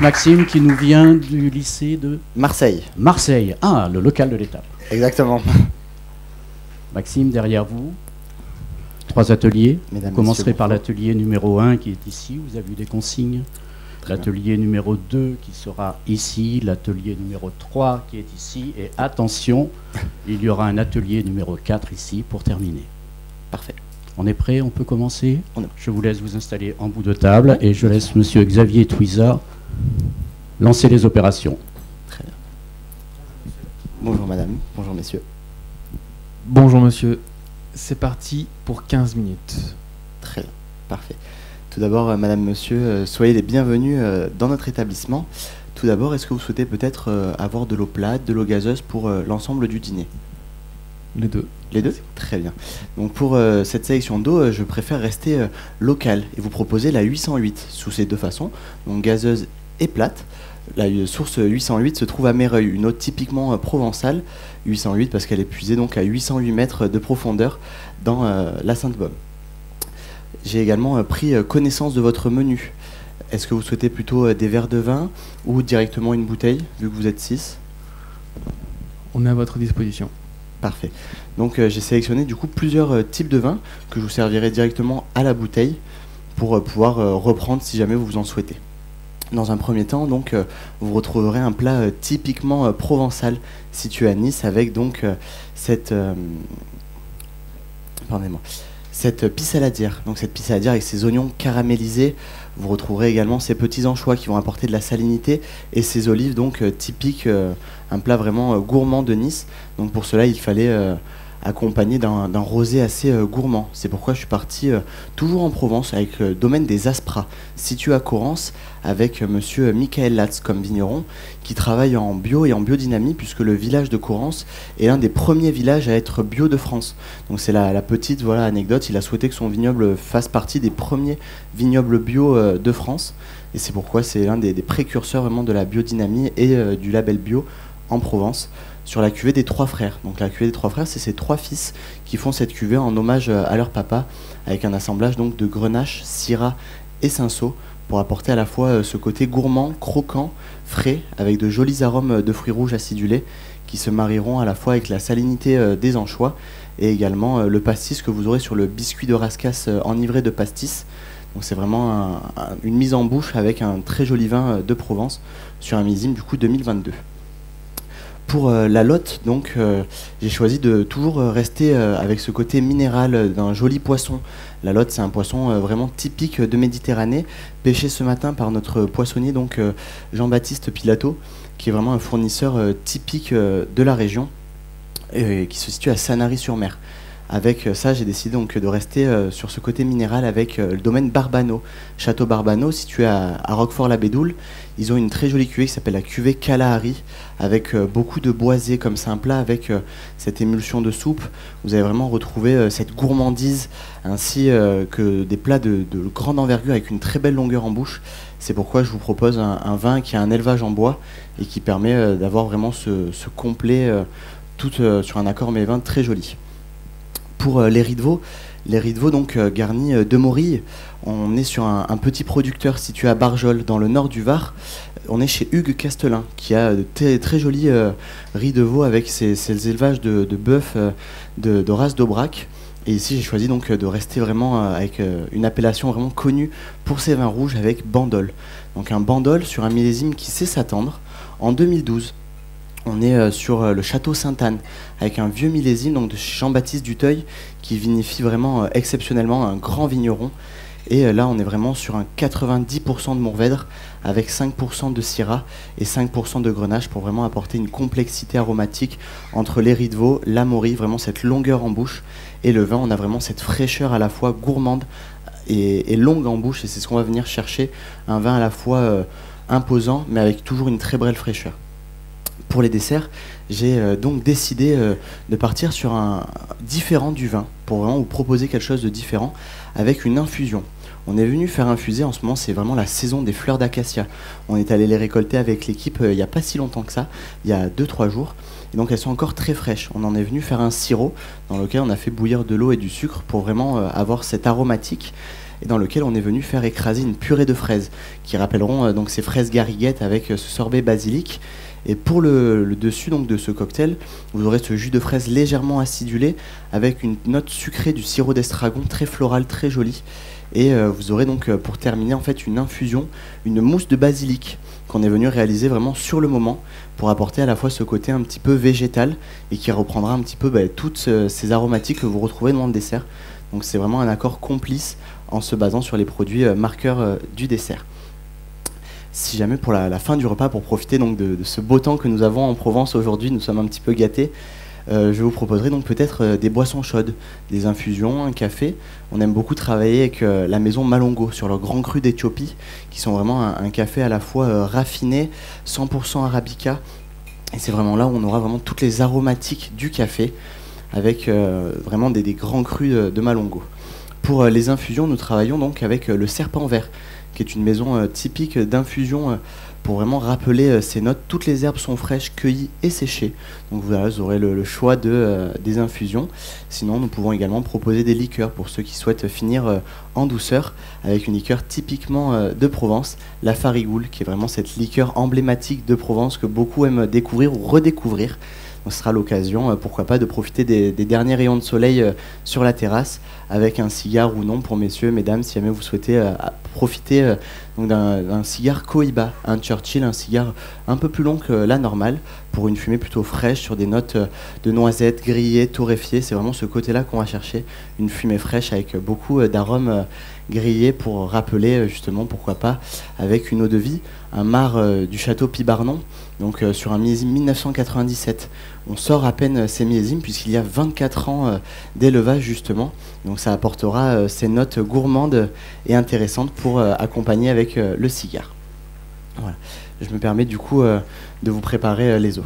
Maxime qui nous vient du lycée de Marseille. Marseille. Ah, le local de l'étape. Exactement. Maxime, derrière vous, 3 ateliers. Mesdames, Vous commencerez messieurs, par bonjour. l'atelier numéro 1 qui est ici. Vous avez eu des consignes. L'atelier numéro 2 qui sera ici. L'atelier numéro 3 qui est ici. Et attention, il y aura un atelier numéro 4 ici pour terminer. Parfait. On est prêt? On peut commencer? On est. Je vous laisse vous installer en bout de table et je laisse monsieur Xavier Touizard lancer les opérations. Très bien. Bonjour madame, bonjour messieurs. Bonjour monsieur, c'est parti pour 15 minutes. Très bien, parfait. Tout d'abord, madame, monsieur, soyez les bienvenus dans notre établissement. Tout d'abord, est-ce que vous souhaitez peut-être avoir de l'eau plate, de l'eau gazeuse pour l'ensemble du dîner? Les deux. Les deux? Très bien. Donc pour cette sélection d'eau, je préfère rester local et vous proposer la 808 sous ces deux façons, donc gazeuse et plate. La source 808 se trouve à Méreuil, une eau typiquement provençale, 808 parce qu'elle est puisée donc à 808 mètres de profondeur dans la Sainte-Baume. J'ai également pris connaissance de votre menu. Est-ce que vous souhaitez plutôt des verres de vin ou directement une bouteille, vu que vous êtes 6? On est à votre disposition. Parfait. Donc j'ai sélectionné du coup plusieurs types de vins que je vous servirai directement à la bouteille pour pouvoir reprendre si jamais vous en souhaitez. Dans un premier temps, donc, vous retrouverez un plat typiquement provençal situé à Nice avec donc cette pissaladière. Donc cette pissaladière avec ses oignons caramélisés. Vous retrouverez également ces petits anchois qui vont apporter de la salinité et ces olives donc typiques, un plat vraiment gourmand de Nice. Donc pour cela, il fallait accompagné d'un rosé assez gourmand. C'est pourquoi je suis parti toujours en Provence avec le domaine des Aspras, situé à Corrence, avec monsieur Michael Latz comme vigneron, qui travaille en bio et en biodynamie, puisque le village de Corrence est l'un des premiers villages à être bio de France. Donc c'est la petite anecdote, il a souhaité que son vignoble fasse partie des premiers vignobles bio de France, et c'est pourquoi c'est l'un des précurseurs vraiment de la biodynamie et du label bio en Provence, sur la cuvée des 3 frères. Donc la cuvée des 3 frères, c'est ces 3 fils qui font cette cuvée en hommage à leur papa, avec un assemblage donc de Grenache, Syrah et Cinsault, pour apporter à la fois ce côté gourmand, croquant, frais, avec de jolis arômes de fruits rouges acidulés, qui se marieront à la fois avec la salinité des anchois, et également le pastis que vous aurez sur le biscuit de Rascasse enivré de pastis. Donc c'est vraiment une mise en bouche avec un très joli vin de Provence, sur un millésime du coup 2022. Pour la lotte, donc, j'ai choisi de toujours rester avec ce côté minéral d'un joli poisson. La lotte, c'est un poisson vraiment typique de Méditerranée, pêché ce matin par notre poissonnier, donc Jean-Baptiste Pilato, qui est vraiment un fournisseur typique de la région, qui se situe à Sanary-sur-Mer. Avec ça, j'ai décidé donc de rester sur ce côté minéral avec le domaine Barbano, Château Barbano, situé à Roquefort-la-Bédoule. Ils ont une très jolie cuvée qui s'appelle la cuvée Kalahari, avec beaucoup de boisé, comme c'est un plat avec cette émulsion de soupe. Vous allez vraiment retrouver cette gourmandise, ainsi que des plats de grande envergure avec une très belle longueur en bouche. C'est pourquoi je vous propose un vin qui a un élevage en bois et qui permet d'avoir vraiment ce complet, tout sur un accord mets-vin très joli. Pour les riz de veau donc garnis de morilles, on est sur un petit producteur situé à Barjol, dans le nord du Var. On est chez Hugues Castelin, qui a de très jolis riz de veau avec ses élevages de bœuf de race d'Aubrac. Et ici, j'ai choisi donc de rester vraiment avec une appellation vraiment connue pour ses vins rouges avec Bandol. Donc un Bandol sur un millésime qui sait s'attendre. En 2012, on est sur le château Sainte-Anne, avec un vieux millésime donc de Jean-Baptiste Duteuil, qui vinifie vraiment exceptionnellement, un grand vigneron. Et là, on est vraiment sur un 90% de Mourvèdre, avec 5% de Syrah et 5% de Grenache, pour vraiment apporter une complexité aromatique entre les riz de veau, la morille, vraiment cette longueur en bouche. Et le vin, on a vraiment cette fraîcheur à la fois gourmande et longue en bouche, et c'est ce qu'on va venir chercher, un vin à la fois imposant, mais avec toujours une très belle fraîcheur. Pour les desserts, j'ai donc décidé de partir sur un différent du vin, pour vraiment vous proposer quelque chose de différent, avec une infusion. On est venu faire infuser, en ce moment c'est vraiment la saison des fleurs d'acacia. On est allé les récolter avec l'équipe il n'y a pas si longtemps que ça, il y a 2-3 jours. Et donc elles sont encore très fraîches. On en est venu faire un sirop dans lequel on a fait bouillir de l'eau et du sucre pour vraiment avoir cette aromatique. et dans lequel on est venu faire écraser une purée de fraises, qui rappelleront donc ces fraises gariguettes avec ce sorbet basilic. Et pour le dessus donc, de ce cocktail, vous aurez ce jus de fraise légèrement acidulé avec une note sucrée du sirop d'estragon très floral, très joli. Et vous aurez donc pour terminer en fait une infusion, une mousse de basilic qu'on est venu réaliser vraiment sur le moment pour apporter à la fois ce côté un petit peu végétal et qui reprendra un petit peu toutes ces aromatiques que vous retrouvez dans le dessert. Donc c'est vraiment un accord complice en se basant sur les produits marqueurs du dessert. Si jamais pour la fin du repas, pour profiter donc de ce beau temps que nous avons en Provence aujourd'hui, nous sommes un petit peu gâtés, je vous proposerai donc peut-être des boissons chaudes, des infusions, un café. On aime beaucoup travailler avec la maison Malongo sur leur grand cru d'Éthiopie, qui sont vraiment un café à la fois raffiné, 100% arabica. Et c'est vraiment là où on aura vraiment toutes les aromatiques du café, avec vraiment des grands crus de Malongo. Pour les infusions, nous travaillons donc avec le Serpent Vert, qui est une maison typique d'infusion pour vraiment rappeler ces notes. Toutes les herbes sont fraîches, cueillies et séchées. Donc voilà, vous aurez le choix des infusions. Sinon, nous pouvons également proposer des liqueurs pour ceux qui souhaitent finir en douceur avec une liqueur typiquement de Provence, la Farigoule, qui est vraiment cette liqueur emblématique de Provence que beaucoup aiment découvrir ou redécouvrir. Donc, ce sera l'occasion, pourquoi pas, de profiter des derniers rayons de soleil sur la terrasse avec un cigare ou non pour messieurs, mesdames, si jamais vous souhaitez profiter donc d'un cigare Cohiba, un Churchill, un cigare un peu plus long que la normale pour une fumée plutôt fraîche sur des notes de noisettes grillées, torréfiées. C'est vraiment ce côté-là qu'on va chercher, une fumée fraîche avec beaucoup d'arômes grillés pour rappeler justement, pourquoi pas, avec une eau de vie, un mar du château Pibarnon, donc sur un millésime 1997. On sort à peine ces millésimes puisqu'il y a 24 ans d'élevage justement, donc ça apportera ces notes gourmandes et intéressantes pour accompagner avec le cigare. Voilà. Je me permets du coup de vous préparer les eaux.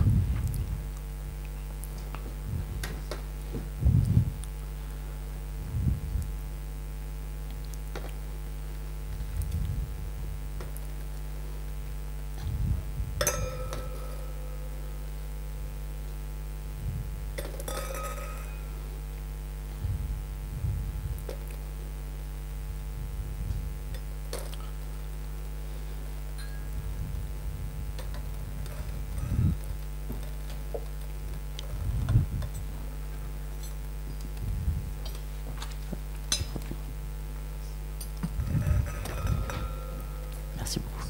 Merci beaucoup.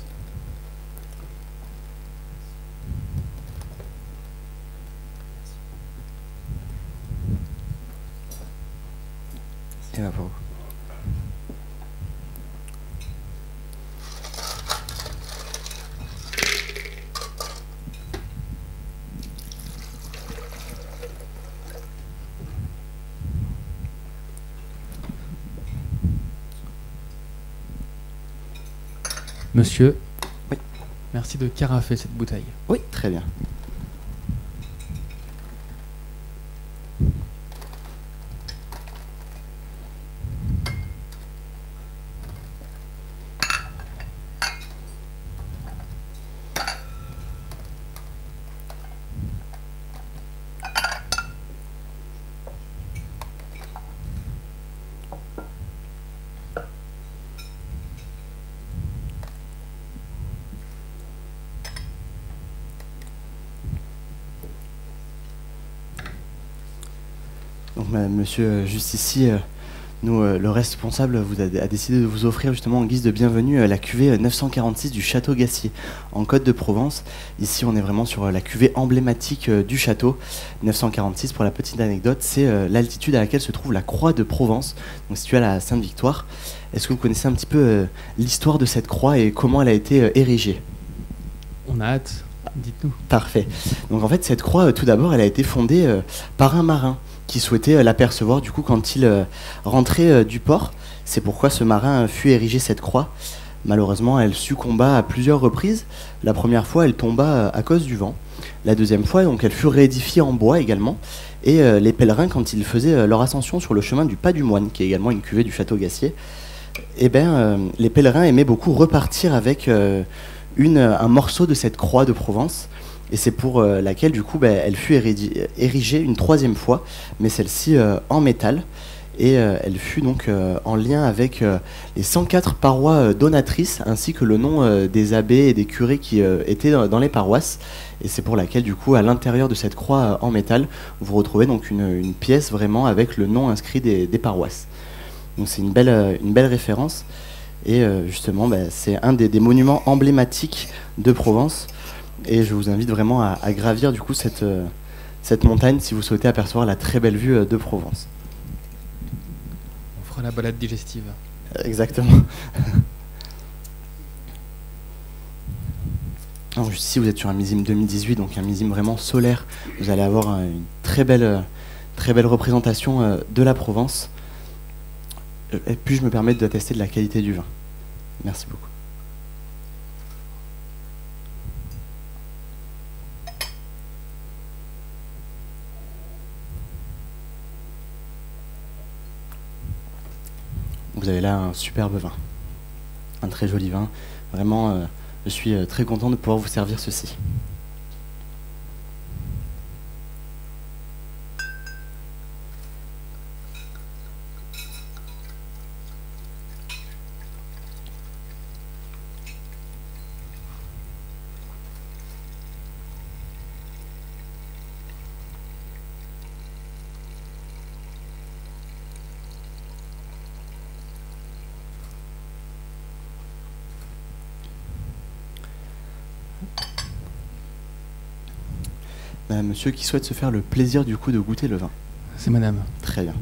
Et là pour vous. Monsieur, oui. Merci de carafer cette bouteille. Oui, très bien. Donc, monsieur, juste ici, le responsable a décidé de vous offrir justement en guise de bienvenue la cuvée 946 du Château Gassier en Côte de Provence. Ici, on est vraiment sur la cuvée emblématique du château. 946, pour la petite anecdote, c'est l'altitude à laquelle se trouve la Croix de Provence, donc située à la Sainte-Victoire. Est-ce que vous connaissez un petit peu l'histoire de cette croix et comment elle a été érigée ? On a hâte, dites-nous. Parfait. Donc en fait, cette croix, tout d'abord, elle a été fondée par un marin qui souhaitait l'apercevoir du coup quand il rentrait du port. C'est pourquoi ce marin fut érigé cette croix. Malheureusement, elle succomba à plusieurs reprises. La première fois, elle tomba à cause du vent. La deuxième fois, donc, elle fut réédifiée en bois également. Et les pèlerins, quand ils faisaient leur ascension sur le chemin du Pas du Moine, qui est également une cuvée du Château Gassier, les pèlerins aimaient beaucoup repartir avec un morceau de cette croix de Provence. Et c'est pour laquelle, du coup, elle fut érigée une troisième fois, mais celle-ci en métal. et elle fut donc en lien avec les 104 parois donatrices, ainsi que le nom des abbés et des curés qui étaient dans les paroisses. Et c'est pour laquelle, du coup, à l'intérieur de cette croix en métal, vous retrouvez donc une pièce vraiment avec le nom inscrit des paroisses. Donc c'est une belle référence. Et justement, c'est un des monuments emblématiques de Provence. Et je vous invite vraiment à gravir du coup cette montagne si vous souhaitez apercevoir la très belle vue de Provence. On fera la balade digestive. Exactement. Alors, ici, vous êtes sur un millésime 2018, donc un millésime vraiment solaire. Vous allez avoir une très belle représentation de la Provence. Et puis, je me permets d'attester de la qualité du vin. Merci beaucoup. Vous avez là un superbe vin, un très joli vin. Vraiment, je suis très content de pouvoir vous servir ceci. Monsieur qui souhaite se faire le plaisir du coup de goûter le vin. C'est madame. Très bien.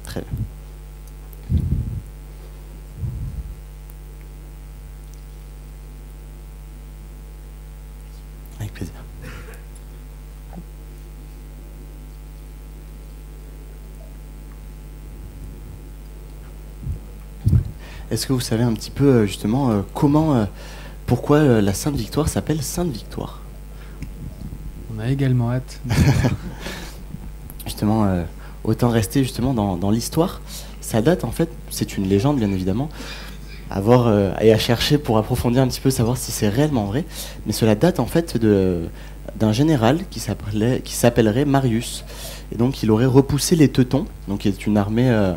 Très bien. Avec plaisir. Est-ce que vous savez un petit peu justement pourquoi la Sainte Victoire s'appelle Sainte Victoire? On a également hâte. Justement, autant rester justement dans l'histoire. Ça date en fait, c'est une légende bien évidemment, et à chercher pour approfondir un petit peu, savoir si c'est réellement vrai. Mais cela date en fait d'un général qui s'appellerait Marius. Et donc il aurait repoussé les Teutons, donc qui est une armée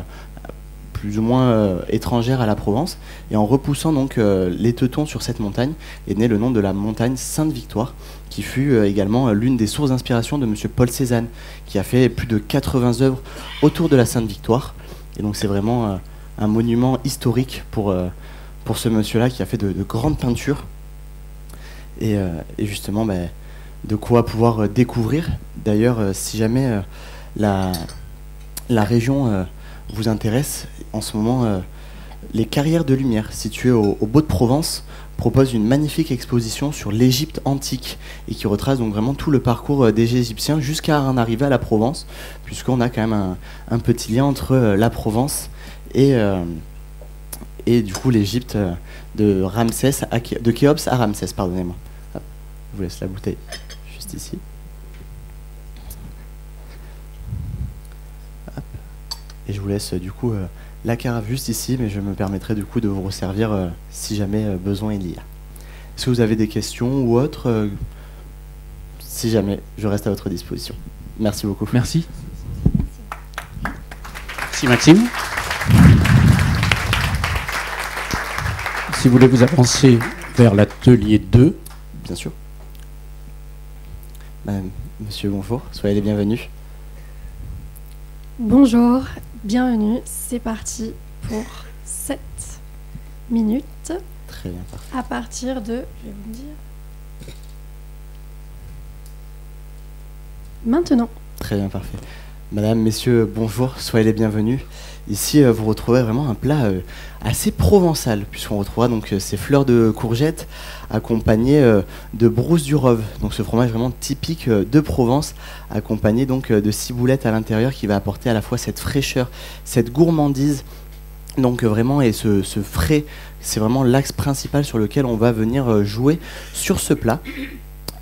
plus ou moins étrangère à la Provence, et en repoussant donc les Teutons sur cette montagne est né le nom de la montagne Sainte-Victoire, qui fut également l'une des sources d'inspiration de monsieur Paul Cézanne, qui a fait plus de 80 œuvres autour de la Sainte-Victoire. Et donc c'est vraiment un monument historique pour ce monsieur-là qui a fait de grandes peintures, et justement de quoi pouvoir découvrir. D'ailleurs, si jamais la région vous intéresse, en ce moment, les Carrières de Lumière, situées au Beau-de-Provence, proposent une magnifique exposition sur l'Égypte antique et qui retrace donc vraiment tout le parcours des Égyptiens jusqu'à en arriver à la Provence, puisqu'on a quand même un petit lien entre la Provence et du coup l'Égypte de Khéops à Ramsès, pardonnez-moi. Hop, je vous laisse la bouteille juste ici. Hop. Et je vous laisse du coup la carafe juste ici, mais je me permettrai du coup de vous resservir si jamais besoin il y a. Est-ce que vous avez des questions ou autres si jamais, je reste à votre disposition. Merci beaucoup. Merci. Merci Maxime. Si vous voulez vous avancer vers l'atelier 2. Bien sûr. Monsieur, bonjour, soyez les bienvenus. Bonjour, bienvenue, c'est parti pour 7 minutes. Très bien, parfait. À partir de, je vais vous dire, maintenant. Très bien, parfait. Madame, messieurs, bonjour, soyez les bienvenus. Ici, vous retrouvez vraiment un plat assez provençal, puisqu'on retrouvera donc ces fleurs de courgettes accompagnées de brousse du Rove. Donc ce fromage vraiment typique de Provence, accompagné donc de ciboulettes à l'intérieur, qui va apporter à la fois cette fraîcheur, cette gourmandise. Donc vraiment, et ce frais, c'est vraiment l'axe principal sur lequel on va venir jouer sur ce plat.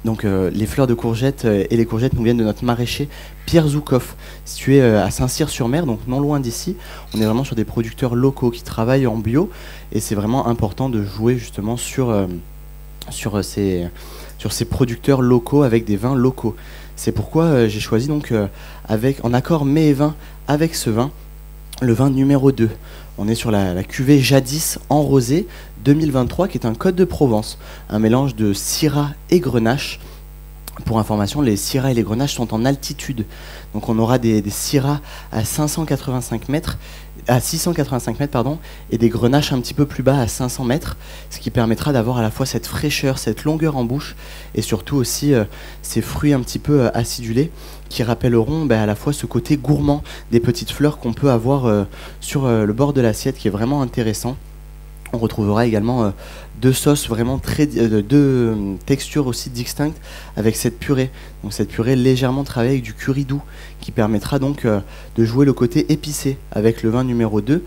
Donc les fleurs de courgettes et les courgettes nous viennent de notre maraîcher Pierre Zoukov, situé à Saint-Cyr-sur-Mer, donc non loin d'ici. On est vraiment sur des producteurs locaux qui travaillent en bio, et c'est vraiment important de jouer justement sur ces producteurs locaux avec des vins locaux. C'est pourquoi j'ai choisi donc en accord mets et vin avec ce vin, le vin numéro 2. On est sur la cuvée Jadis en rosé 2023 qui est un Côte de Provence, un mélange de Syrah et Grenache. Pour information, les Syrah et les Grenaches sont en altitude. Donc on aura des Syrah à 685 mètres, et des Grenaches un petit peu plus bas à 500 mètres, ce qui permettra d'avoir à la fois cette fraîcheur, cette longueur en bouche, et surtout aussi ces fruits un petit peu acidulés qui rappelleront à la fois ce côté gourmand des petites fleurs qu'on peut avoir sur le bord de l'assiette, qui est vraiment intéressant. On retrouvera également deux sauces vraiment deux textures aussi distinctes avec cette purée. Donc cette purée légèrement travaillée avec du curry doux qui permettra donc de jouer le côté épicé avec le vin numéro 2.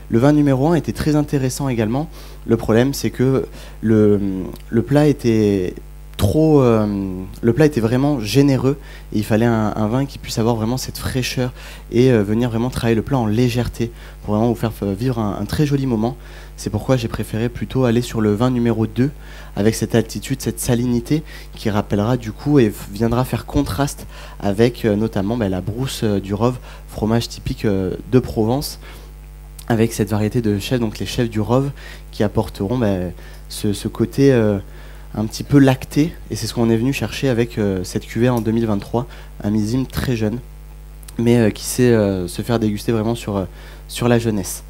Le vin numéro 1 était très intéressant également. Le problème c'est que le plat était vraiment généreux et il fallait un vin qui puisse avoir vraiment cette fraîcheur et venir vraiment travailler le plat en légèreté pour vraiment vous faire vivre un très joli moment. C'est pourquoi j'ai préféré plutôt aller sur le vin numéro 2 avec cette altitude, cette salinité qui rappellera du coup et viendra faire contraste avec notamment la brousse du Rove, fromage typique de Provence, avec cette variété de chèvres, donc les chèvres du Rove qui apporteront ce côté un petit peu lacté, et c'est ce qu'on est venu chercher avec cette cuvée en 2023, un millésime très jeune mais qui sait se faire déguster vraiment sur la jeunesse.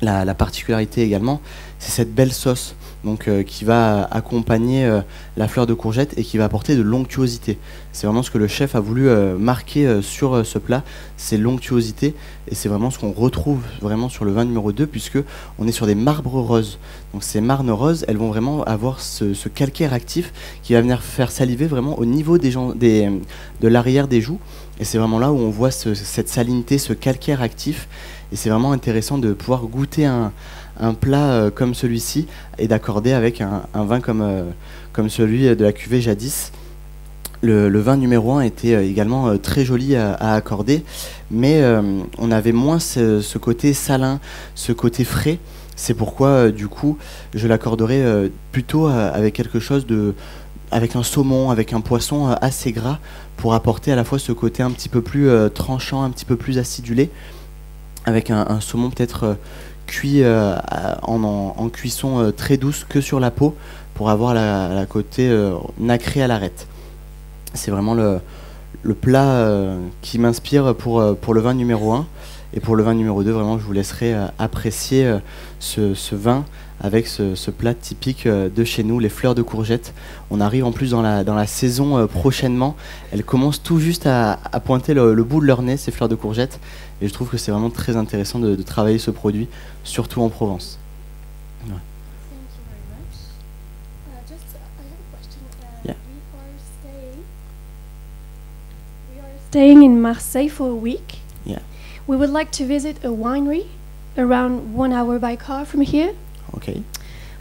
La particularité également, c'est cette belle sauce donc, qui va accompagner la fleur de courgette et qui va apporter de l'onctuosité. C'est vraiment ce que le chef a voulu marquer sur ce plat, c'est l'onctuosité, et c'est vraiment ce qu'on retrouve vraiment sur le vin numéro 2, puisque on est sur des marbres roses. Donc ces marnes roses, elles vont vraiment avoir ce calcaire actif qui va venir faire saliver vraiment au niveau de l'arrière des joues, et c'est vraiment là où on voit cette salinité, ce calcaire actif. Et c'est vraiment intéressant de pouvoir goûter un plat comme celui-ci et d'accorder avec un vin comme celui de la cuvée Jadis. Le vin numéro 1 était également très joli à accorder, mais on avait moins ce côté salin, ce côté frais. C'est pourquoi du coup je l'accorderai plutôt avec quelque chose avec un saumon, avec un poisson assez gras, pour apporter à la fois ce côté un petit peu plus tranchant, un petit peu plus acidulé, avec un saumon peut-être cuit en cuisson très douce que sur la peau, pour avoir la côté nacré à l'arête. C'est vraiment le plat qui m'inspire pour le vin numéro 1. Et pour le vin numéro 2, vraiment, je vous laisserai apprécier ce vin avec ce plat typique de chez nous, les fleurs de courgette. On arrive en plus dans la saison prochainement. Elles commencent tout juste à pointer le bout de leur nez, ces fleurs de courgette. Et je trouve que c'est vraiment très intéressant de travailler ce produit, surtout en Provence. Ouais. Thank you very much. Just, I have a question. Yeah. We are staying in Marseille for a week. Yeah. We would like to visit a winery around 1 hour by car from here. Okay.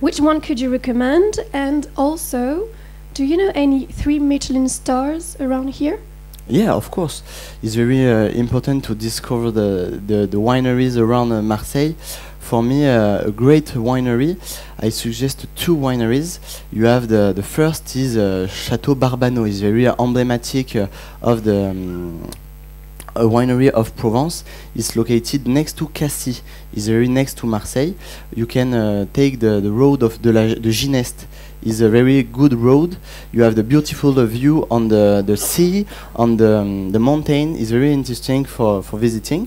Which one could you recommend? And also, do you know any 3 Michelin stars around here? Yeah, of course. It's very important to discover the wineries around Marseille. For me, a great winery, I suggest 2 wineries. You have the first is Château Barbano. It's very emblematic of the a winery of Provence. It's located next to Cassis. It's very next to Marseille. You can take the road of de Gineste. It's a very good road. You have the beautiful view on the sea, on the mountain. It's very interesting for visiting.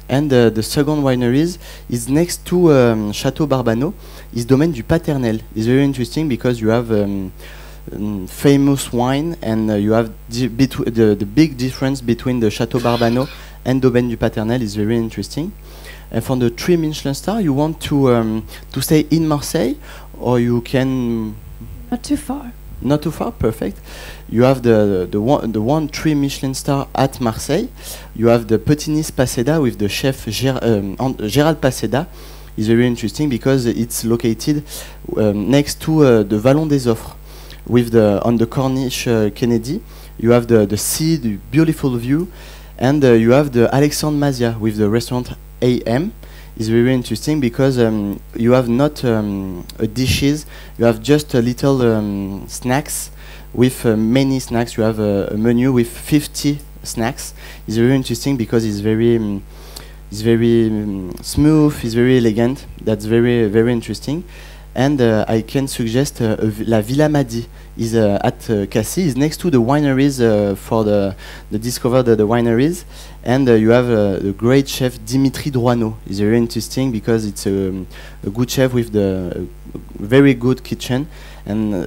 And the second wineries is next to Château Barbano. It's Domaine du Paternel. It's very interesting because you have famous wine, and you have the big difference between the Château Barbano and Domaine du Paternel is very interesting. And for the 3 Michelin star, you want to stay in Marseille, or you can Not too far. not too far. Perfect. You have the 3 Michelin star at Marseille. You have the Petit Nice Paseda with the chef Gérald Paseda. It's very interesting because it's located next to the Vallon des Offres. with on the Corniche Kennedy. You have the sea, the beautiful view, and you have the Alexandre Mazia with the restaurant AM. It's very interesting because you have not dishes, you have just a little snacks with many snacks. You have a menu with 50 snacks. It's very interesting because it's very smooth, it's very elegant. That's very, very interesting. And I can suggest La Villa Madi is at Cassis. It's next to the wineries for the discover the wineries. And you have the great chef Dimitri Droineau. It's very interesting because it's a good chef with the very good kitchen. And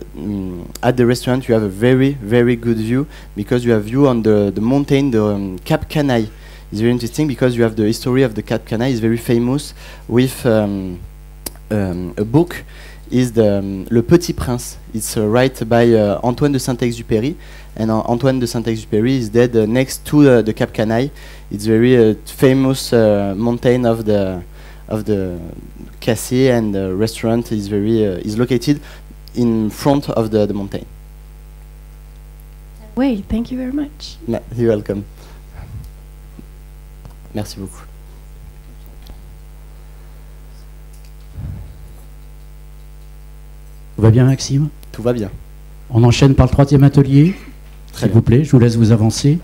at the restaurant you have a very, very good view because you have view on the mountain, the Cap Canaille. It's very interesting because you have the history of the Cap Canaille. It's very famous with a book is Le Petit Prince. It's written by Antoine de Saint-Exupéry, and Antoine de Saint-Exupéry is dead next to the Cap Canaille. It's very famous mountain of the Cassis, and the restaurant is very is located in front of the mountain. Wait, thank you very much. You're welcome. Merci beaucoup. Tout va bien, Maxime? Tout va bien. On enchaîne par le troisième atelier. S'il vous plaît, je vous laisse vous avancer.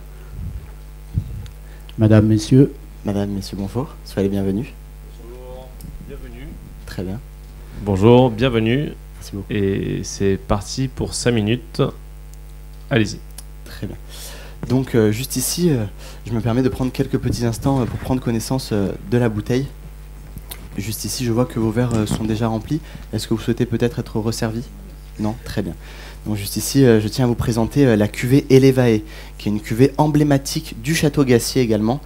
Madame, messieurs. Madame, messieurs, bonjour. Soyez les bienvenus. Bonjour, bienvenue. Très bien. Bonjour, bienvenue. Merci beaucoup. Et c'est parti pour 5 minutes. Allez-y. Très bien. Donc, juste ici, je me permets de prendre quelques petits instants pour prendre connaissance de la bouteille. Juste ici, je vois que vos verres sont déjà remplis. Est-ce que vous souhaitez peut-être être resservi? Non? Très bien. Donc juste ici, je tiens à vous présenter la cuvée Elevae, qui est une cuvée emblématique du Château Gassier également.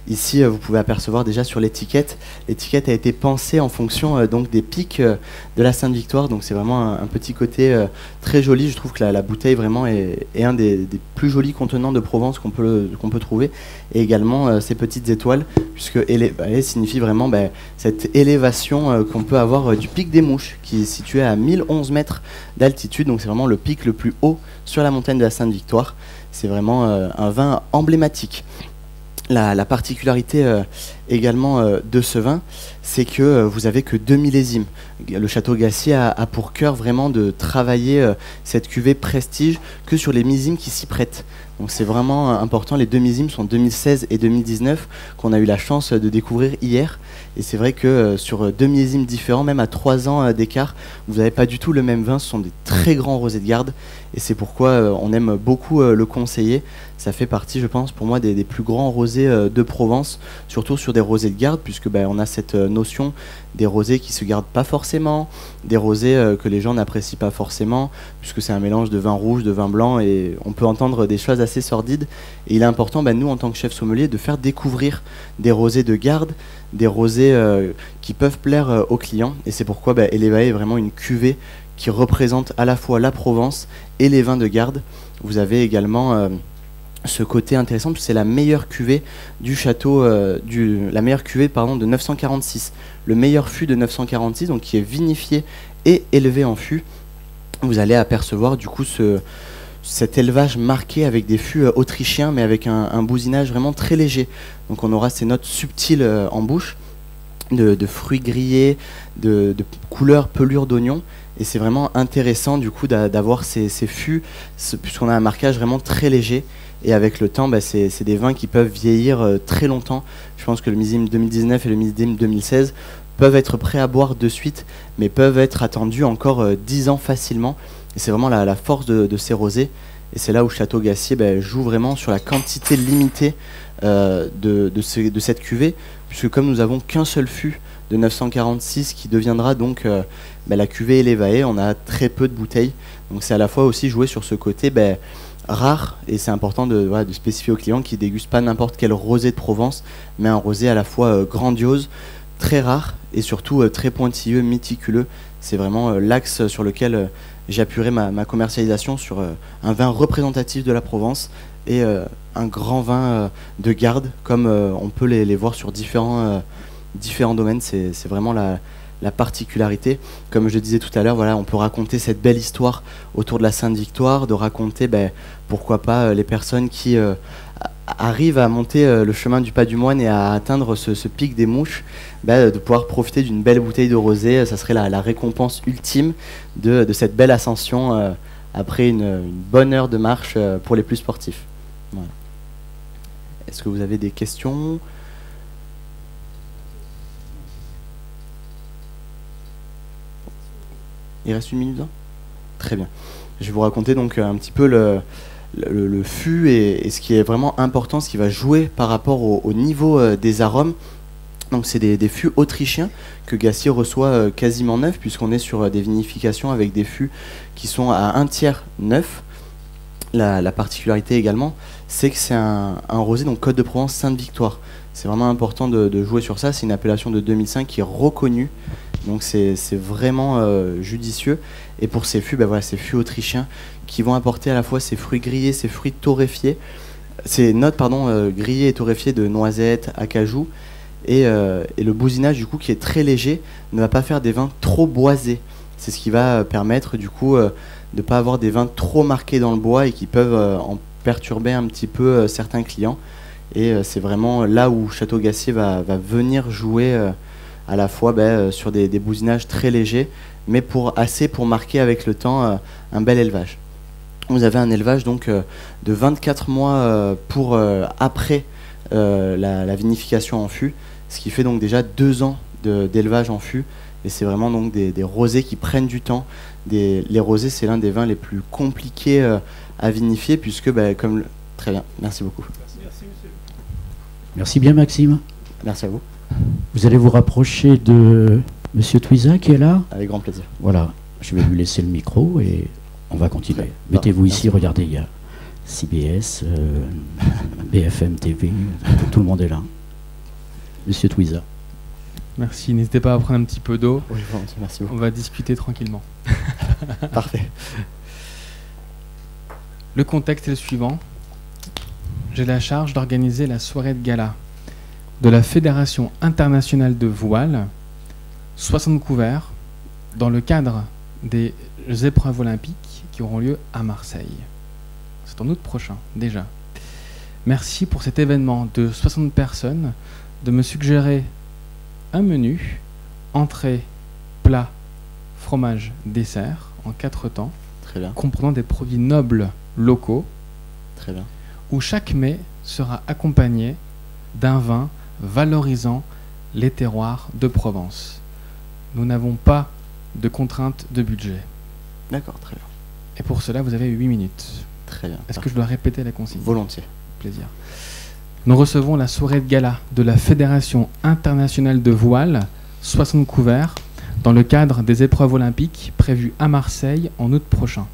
Ici, vous pouvez apercevoir déjà sur l'étiquette. L'étiquette a été pensée en fonction donc des pics de la Sainte-Victoire. Donc c'est vraiment un petit côté très joli. Je trouve que la bouteille vraiment est un des plus jolis contenants de Provence qu'on peut trouver. Et également ces petites étoiles, puisque Elevae signifie vraiment cette élévation qu'on peut avoir du pic des Mouches, qui est situé à 1011 mètres d'altitude. Donc c'est vraiment le pic le plus haut sur la montagne de la Sainte-Victoire. C'est vraiment un vin emblématique. La particularité également de ce vin, c'est que vous avez que 2 millésimes. Le Château Gassier a pour cœur vraiment de travailler cette cuvée prestige que sur les millésimes qui s'y prêtent. Donc c'est vraiment important. Les 2 millésimes sont 2016 et 2019 qu'on a eu la chance de découvrir hier. Et c'est vrai que sur 2 millésimes différents, même à 3 ans d'écart, vous n'avez pas du tout le même vin. Ce sont des très grands rosés de garde. Et c'est pourquoi on aime beaucoup le conseiller. Ça fait partie, je pense, pour moi, des plus grands rosés de Provence, surtout sur des rosés de garde, puisque on a cette notion des rosés qui se gardent pas forcément, des rosés que les gens n'apprécient pas forcément, puisque c'est un mélange de vin rouge, de vin blanc, et on peut entendre des choses assez sordides. Et il est important, nous, en tant que chef sommelier, de faire découvrir des rosés de garde, des rosés qui peuvent plaire aux clients. Et c'est pourquoi Elevae est vraiment une cuvée qui représente à la fois la Provence et les vins de garde. Vous avez également ce côté intéressant, c'est la meilleure cuvée du château, la meilleure cuvée de 946, le meilleur fût de 946, donc qui est vinifié et élevé en fût. Vous allez apercevoir du coup cet élevage marqué avec des fûts autrichiens, mais avec un bousinage vraiment très léger. Donc on aura ces notes subtiles en bouche, de fruits grillés, de couleurs pelures d'oignon. Et c'est vraiment intéressant du coup d'avoir ces fûts, puisqu'on a un marquage vraiment très léger. Et avec le temps, c'est des vins qui peuvent vieillir très longtemps. Je pense que le millésime 2019 et le millésime 2016 peuvent être prêts à boire de suite, mais peuvent être attendus encore 10 ans facilement. Et c'est vraiment la force de ces rosés. Et c'est là où Château Gassier joue vraiment sur la quantité limitée de cette cuvée, puisque comme nous n'avons qu'un seul fût de 946 qui deviendra donc la cuvée Elevae, on a très peu de bouteilles. Donc c'est à la fois aussi jouer sur ce côté rare, et c'est important de spécifier aux clients qui dégustent pas n'importe quel rosé de Provence, mais un rosé à la fois grandiose, très rare et surtout très pointilleux, méticuleux. C'est vraiment l'axe sur lequel j'appuierai ma commercialisation, sur un vin représentatif de la Provence et un grand vin de garde, comme on peut les voir sur différents domaines. C'est vraiment la particularité. Comme je le disais tout à l'heure, voilà, on peut raconter cette belle histoire autour de la Sainte Victoire, de raconter pourquoi pas les personnes qui arrivent à monter le chemin du Pas du Moine et à atteindre ce pic des Mouches, de pouvoir profiter d'une belle bouteille de rosé. Ça serait la récompense ultime de cette belle ascension après une bonne heure de marche pour les plus sportifs. Voilà. Est-ce que vous avez des questions ? Il reste 1 minute, hein ? Très bien. Je vais vous raconter donc un petit peu le fût et ce qui est vraiment important, ce qui va jouer par rapport au niveau des arômes. Donc c'est des fûts autrichiens que Gassier reçoit quasiment neufs, puisqu'on est sur des vinifications avec des fûts qui sont à 1/3 neufs. La particularité également, c'est que c'est un rosé, donc Côte de Provence Sainte-Victoire. C'est vraiment important de jouer sur ça. C'est une appellation de 2005 qui est reconnue. Donc c'est vraiment judicieux. Et pour ces fûts, voilà, ces fûts autrichiens qui vont apporter à la fois ces fruits grillés, ces fruits torréfiés, ces notes grillées et torréfiées de noisettes, acajou, et le bousinage du coup qui est très léger ne va pas faire des vins trop boisés. C'est ce qui va permettre du coup de ne pas avoir des vins trop marqués dans le bois et qui peuvent en perturber un petit peu certains clients. Et c'est vraiment là où Château Gassier va venir jouer à la fois sur des bousinages très légers, mais assez pour marquer avec le temps un bel élevage. Vous avez un élevage donc de 24 mois pour après la vinification en fût, ce qui fait donc déjà 2 ans d'élevage en fût. Et c'est vraiment donc des rosés qui prennent du temps. Les rosés, c'est l'un des vins les plus compliqués à vinifier, puisque très bien, merci beaucoup. Merci bien Maxime. Merci à vous. Vous allez vous rapprocher de Monsieur Twiza qui est là. Avec grand plaisir. Voilà, je vais lui laisser le micro et on va continuer. Ouais. Mettez-vous ici, regardez, il y a CBS, BFM TV, tout le monde est là. Monsieur Twiza. Merci, n'hésitez pas à prendre un petit peu d'eau. Oui, merci beaucoup. On va discuter tranquillement. Parfait. Le contexte est le suivant. J'ai la charge d'organiser la soirée de gala de la Fédération internationale de voile, 60 couverts, dans le cadre des épreuves olympiques qui auront lieu à Marseille. C'est en août prochain, déjà. Merci pour cet événement de 60 personnes de me suggérer un menu, entrée, plat, fromage, dessert, en 4 temps, Très bien. comprenant des produits nobles locaux, Très bien. où chaque mets sera accompagné d'un vin valorisant les terroirs de Provence. Nous n'avons pas de contrainte de budget. D'accord, très bien. Et pour cela, vous avez 8 minutes. Très bien. Est-ce que je dois répéter la consigne ? Volontiers. Plaisir. Nous recevons la soirée de gala de la Fédération internationale de voile, 60 couverts, dans le cadre des épreuves olympiques prévues à Marseille en août prochain.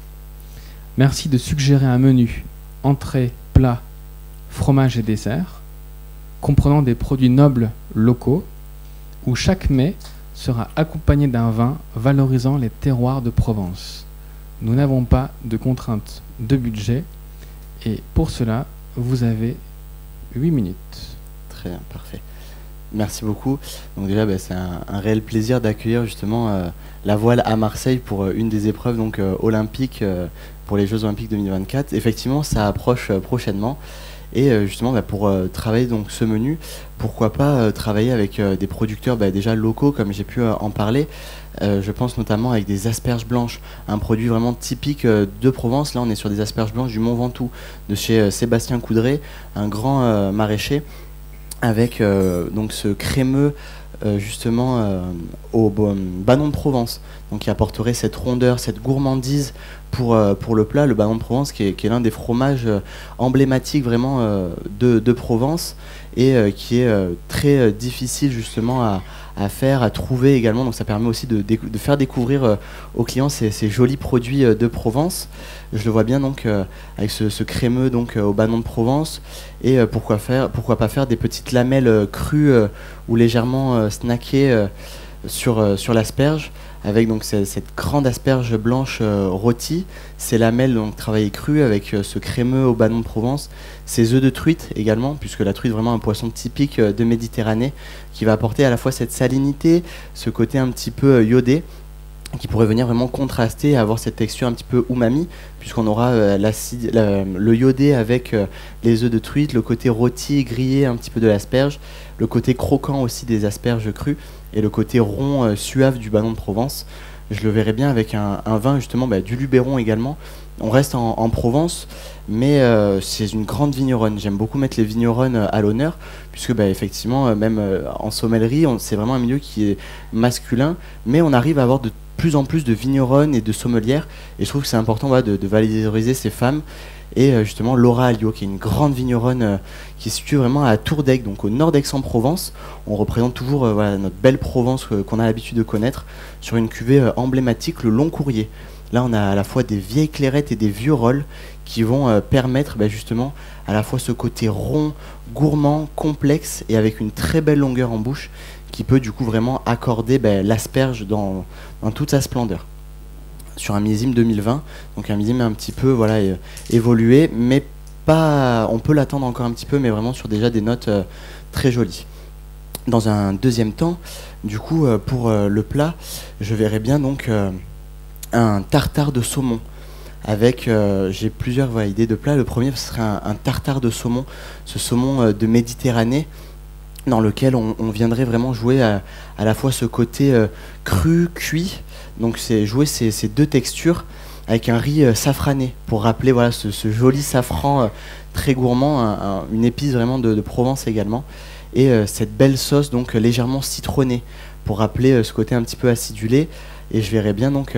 Merci de suggérer un menu, entrée, plat, fromage et dessert, comprenant des produits nobles locaux, où chaque mets sera accompagné d'un vin valorisant les terroirs de Provence. Nous n'avons pas de contrainte de budget, et pour cela, vous avez 8 minutes. Très bien, parfait. Merci beaucoup. Donc déjà, c'est un réel plaisir d'accueillir justement la voile à Marseille pour une des épreuves donc olympiques pour les Jeux Olympiques 2024. Effectivement, ça approche prochainement. Et justement, pour travailler donc ce menu, pourquoi pas travailler avec des producteurs déjà locaux, comme j'ai pu en parler. Je pense notamment avec des asperges blanches, un produit vraiment typique de Provence. Là, on est sur des asperges blanches du Mont Ventoux, de chez Sébastien Coudray, un grand maraîcher, avec donc ce crémeux justement au Banon de Provence, donc qui apporterait cette rondeur, cette gourmandise pour le plat. Le Banon de Provence qui est l'un des fromages emblématiques vraiment de Provence, et qui est très difficile justement à faire, à trouver également. Donc ça permet aussi de faire découvrir aux clients ces jolis produits de Provence. Je le vois bien donc avec ce crémeux donc au Banon de Provence, et pourquoi pas faire des petites lamelles crues ou légèrement snackées sur l'asperge, avec donc cette grande asperge blanche rôtie, ces lamelles donc travaillées crues avec ce crémeux au bâton de Provence, ces œufs de truite également, puisque la truite est vraiment un poisson typique de Méditerranée qui va apporter à la fois cette salinité, ce côté un petit peu iodé, qui pourrait venir vraiment contraster et avoir cette texture un petit peu umami, puisqu'on aura le iodé avec les œufs de truite, le côté rôti, grillé un petit peu de l'asperge, le côté croquant aussi des asperges crues, et le côté rond, suave du bâton de Provence. Je le verrais bien avec un vin justement, du Luberon également. On reste en Provence, mais c'est une grande vigneronne. J'aime beaucoup mettre les vigneronnes à l'honneur, puisque effectivement, même en sommellerie, c'est vraiment un milieu qui est masculin, mais on arrive à avoir de plus en plus de vigneronnes et de sommelières, et je trouve que c'est important de valoriser ces femmes. Et justement Laura Alliot, qui est une grande vigneronne qui se situe vraiment à Tourdec, donc au nord d'Aix-en-Provence. On représente toujours notre belle Provence qu'on a l'habitude de connaître, sur une cuvée emblématique, le Long Courrier. Là on a à la fois des vieilles clairettes et des vieux rôles qui vont permettre justement à la fois ce côté rond, gourmand, complexe, et avec une très belle longueur en bouche, qui peut du coup vraiment accorder l'asperge dans toute sa splendeur. Sur un millésime 2020, donc un millésime un petit peu évolué, mais pas, on peut l'attendre encore un petit peu, mais vraiment sur déjà des notes très jolies. Dans un deuxième temps, du coup, pour le plat, je verrais bien donc un tartare de saumon. Avec, j'ai plusieurs idées de plats. Le premier, ce serait un tartare de saumon, ce saumon de Méditerranée, dans lequel on viendrait vraiment jouer à la fois ce côté cru, cuit. Donc c'est jouer ces deux textures avec un riz safrané, pour rappeler ce joli safran très gourmand, une épice vraiment de Provence également, et cette belle sauce donc légèrement citronnée, pour rappeler ce côté un petit peu acidulé. Et je verrais bien donc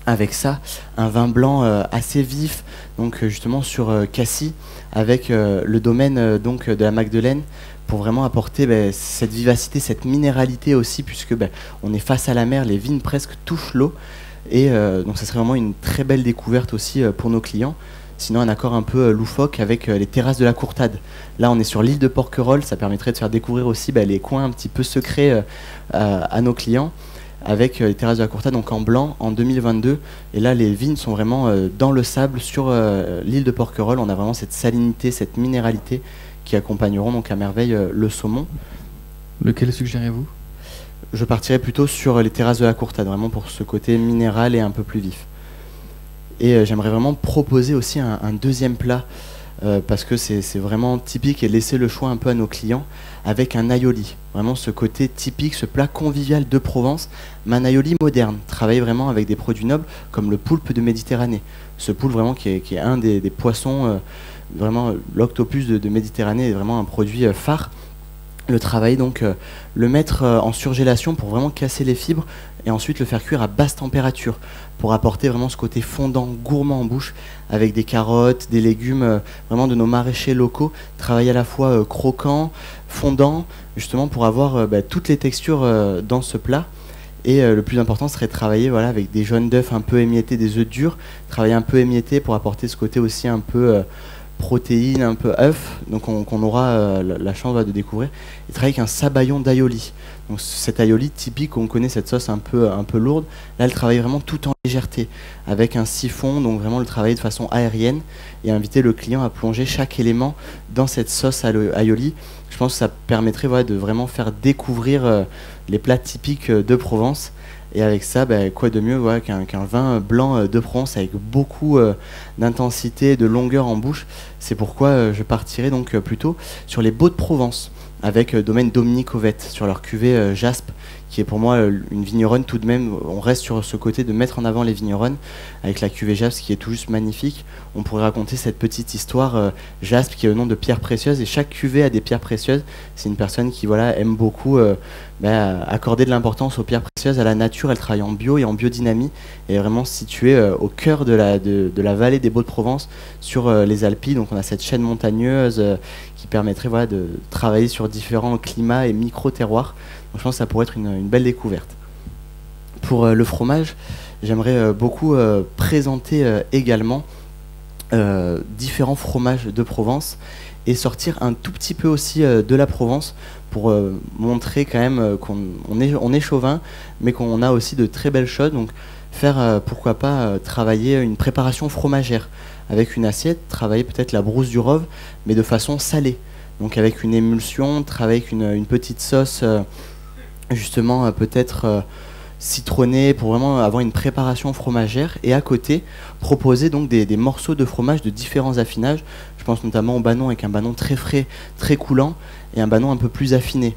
avec ça un vin blanc assez vif, donc justement sur Cassis, avec le domaine donc de la Magdeleine, pour vraiment apporter cette vivacité, cette minéralité aussi, puisque on est face à la mer, les vignes presque touchent l'eau, et donc ça serait vraiment une très belle découverte aussi pour nos clients. Sinon un accord un peu loufoque avec les terrasses de la Courtade. Là on est sur l'île de Porquerolles, ça permettrait de faire découvrir aussi les coins un petit peu secrets à nos clients, avec les terrasses de la Courtade donc en blanc en 2022, et là les vignes sont vraiment dans le sable sur l'île de Porquerolles. On a vraiment cette salinité, cette minéralité qui accompagneront donc à merveille le saumon. Lequel suggérez-vous ? Je partirais plutôt sur les terrasses de la Courtade, vraiment pour ce côté minéral et un peu plus vif. Et j'aimerais vraiment proposer aussi un deuxième plat, parce que c'est vraiment typique, et laisser le choix un peu à nos clients, avec un aioli. Vraiment ce côté typique, ce plat convivial de Provence, mais un aioli moderne, travaillé vraiment avec des produits nobles, comme le poulpe de Méditerranée. Ce poulpe vraiment qui est un des poissons, vraiment l'octopus de Méditerranée est vraiment un produit phare. Le travailler donc, le mettre en surgélation pour vraiment casser les fibres, et ensuite le faire cuire à basse température pour apporter vraiment ce côté fondant, gourmand en bouche, avec des carottes, des légumes vraiment de nos maraîchers locaux, travailler à la fois croquant, fondant, justement pour avoir toutes les textures dans ce plat. Et le plus important serait de travailler avec des jaunes d'œufs un peu émiettés, des œufs durs, travailler un peu émiettés pour apporter ce côté aussi un peu protéines, un peu œufs, donc qu'on aura la chance de découvrir, et travailler avec un sabayon d'aioli. Donc cet aioli typique, on connaît cette sauce un peu lourde, là elle travaille vraiment tout en légèreté, avec un siphon, donc vraiment le travailler de façon aérienne, et inviter le client à plonger chaque élément dans cette sauce aioli. Je pense que ça permettrait de vraiment faire découvrir les plats typiques de Provence. Et avec ça, quoi de mieux qu'un vin blanc de Provence avec beaucoup d'intensité, de longueur en bouche. C'est pourquoi je partirai donc plutôt sur les Baux de Provence, avec domaine Dominique Ovette, sur leur cuvée Jaspe, qui est pour moi une vigneronne tout de même. On reste sur ce côté de mettre en avant les vigneronnes, avec la cuvée Jaspe qui est tout juste magnifique. On pourrait raconter cette petite histoire, Jaspe qui est le nom de pierres précieuses, et chaque cuvée a des pierres précieuses. C'est une personne qui aime beaucoup accorder de l'importance aux pierres précieuses, à la nature. Elle travaille en bio et en biodynamie, et est vraiment située au cœur de la vallée des Baux de Provence, sur les Alpilles. Donc on a cette chaîne montagneuse qui permettrait de travailler sur différents climats et micro-terroirs. Donc je pense que ça pourrait être une belle découverte. Pour le fromage, j'aimerais beaucoup présenter également différents fromages de Provence, et sortir un tout petit peu aussi de la Provence pour montrer quand même qu'on est chauvin, mais qu'on a aussi de très belles choses. Donc faire, pourquoi pas, travailler une préparation fromagère avec une assiette, travailler peut-être la brousse du Rove, mais de façon salée. Donc avec une émulsion, travailler avec une petite sauce, justement peut-être citronnée, pour vraiment avoir une préparation fromagère. Et à côté, proposer donc des morceaux de fromage de différents affinages. Je pense notamment au banon avec un banon très frais, très coulant, et un banon un peu plus affiné,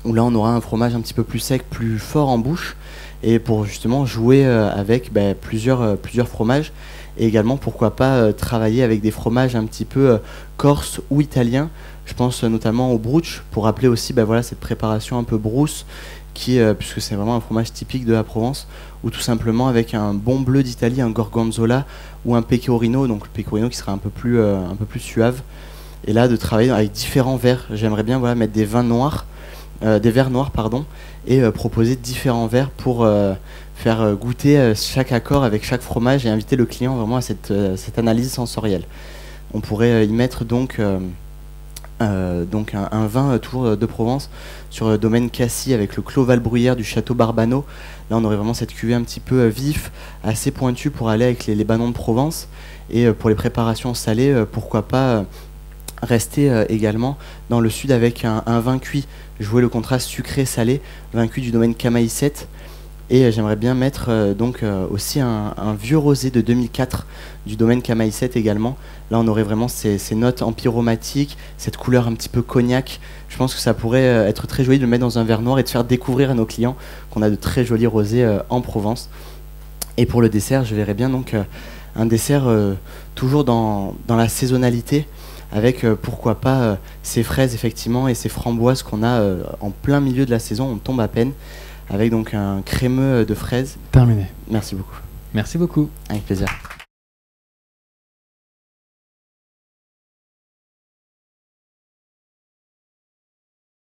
où là on aura un fromage un petit peu plus sec, plus fort en bouche, et pour justement jouer avec plusieurs fromages. Et également, pourquoi pas, travailler avec des fromages un petit peu corse ou italiens. Je pense notamment au brooch, pour rappeler aussi voilà, cette préparation un peu brousse, puisque c'est vraiment un fromage typique de la Provence, ou tout simplement avec un bon bleu d'Italie, un gorgonzola ou un pecorino, donc le pecorino qui sera un peu plus suave. Et là, de travailler avec différents verres. J'aimerais bien mettre des verres noirs, et proposer différents verres pour faire goûter chaque accord avec chaque fromage et inviter le client vraiment à cette analyse sensorielle. On pourrait y mettre donc un vin toujours de Provence sur le domaine Cassis avec le Clos Valbruyère du château Barbano. Là on aurait vraiment cette cuvée un petit peu vif, assez pointue pour aller avec les banons de Provence. Et pour les préparations salées, pourquoi pas rester également dans le sud avec un vin cuit, jouer le contraste sucré-salé, vin cuit du domaine Camaïsette. Et j'aimerais bien mettre aussi un vieux rosé de 2004 du domaine Camaïsette également. Là on aurait vraiment ces notes empyromatiques, cette couleur un petit peu cognac. Je pense que ça pourrait être très joli de le mettre dans un verre noir et de faire découvrir à nos clients qu'on a de très jolis rosés en Provence. Et pour le dessert, je verrais bien donc un dessert toujours dans la saisonnalité, avec pourquoi pas ces fraises effectivement et ces framboises qu'on a en plein milieu de la saison, on tombe à peine, avec donc un crémeux de fraises. Terminé. Merci beaucoup. Merci beaucoup. Avec plaisir.